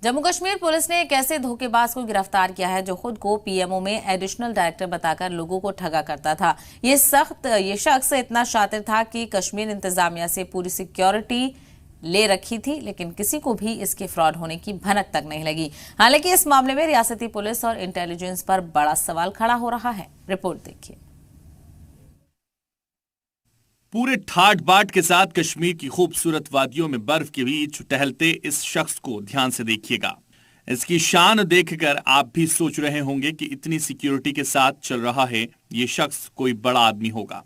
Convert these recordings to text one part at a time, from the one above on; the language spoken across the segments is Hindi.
जम्मू कश्मीर पुलिस ने एक ऐसे धोखेबाज को गिरफ्तार किया है जो खुद को पीएमओ में एडिशनल डायरेक्टर बताकर लोगों को ठगा करता था। ये शख्स इतना शातिर था कि कश्मीर इंतजामिया से पूरी सिक्योरिटी ले रखी थी, लेकिन किसी को भी इसके फ्रॉड होने की भनक तक नहीं लगी। हालांकि इस मामले में रियासती पुलिस और इंटेलिजेंस पर बड़ा सवाल खड़ा हो रहा है। रिपोर्ट देखिए। पूरे ठाट बाट के साथ कश्मीर की खूबसूरत वादियों में बर्फ के बीच टहलते इस शख्स को ध्यान से देखिएगा। इसकी शान देखकर आप भी सोच रहे होंगे कि इतनी सिक्योरिटी के साथ चल रहा है, ये शख्स कोई बड़ा आदमी होगा।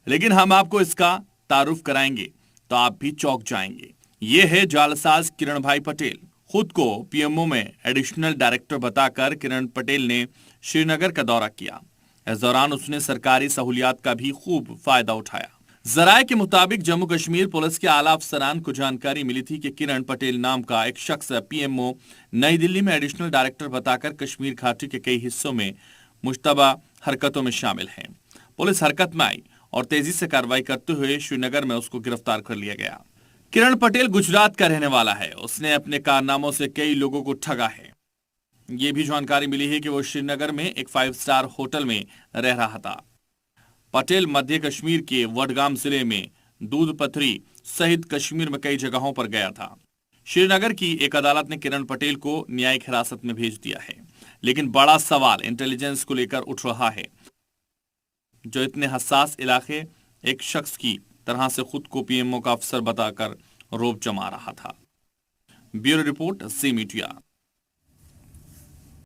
लेकिन हम आपको इसका तारुफ कराएंगे तो आप भी चौंक जाएंगे। ये है जालसाज किरण भाई पटेल। खुद को पीएमओ में एडिशनल डायरेक्टर बताकर किरण पटेल ने श्रीनगर का दौरा किया। इस दौरान उसने सरकारी सहूलियात का भी खूब फायदा उठाया। जराये के मुताबिक जम्मू कश्मीर पुलिस के आला अफसरान को जानकारी मिली थी कि किरण पटेल नाम का एक शख्स पीएमओ नई दिल्ली में एडिशनल डायरेक्टर बताकर कश्मीर घाटी के कई हिस्सों में मुश्तबा हरकतों में शामिल है। पुलिस हरकत में आई और तेजी से कार्रवाई करते हुए श्रीनगर में उसको गिरफ्तार कर लिया गया। किरण पटेल गुजरात का रहने वाला है। उसने अपने कारनामों से कई लोगों को ठगा है। ये भी जानकारी मिली है कि वो श्रीनगर में एक 5 स्टार होटल में रह रहा था। पटेल मध्य कश्मीर के वडगाम जिले में दूध पथरी सहित कश्मीर में कई जगहों पर गया था। श्रीनगर की एक अदालत ने किरण पटेल को न्यायिक हिरासत में भेज दिया है। लेकिन बड़ा सवाल इंटेलिजेंस को लेकर उठ रहा है, जो इतने हसास इलाके एक शख्स की तरह से खुद को पीएमओ का अफसर बताकर रौब जमा रहा था। Bureau report, C media.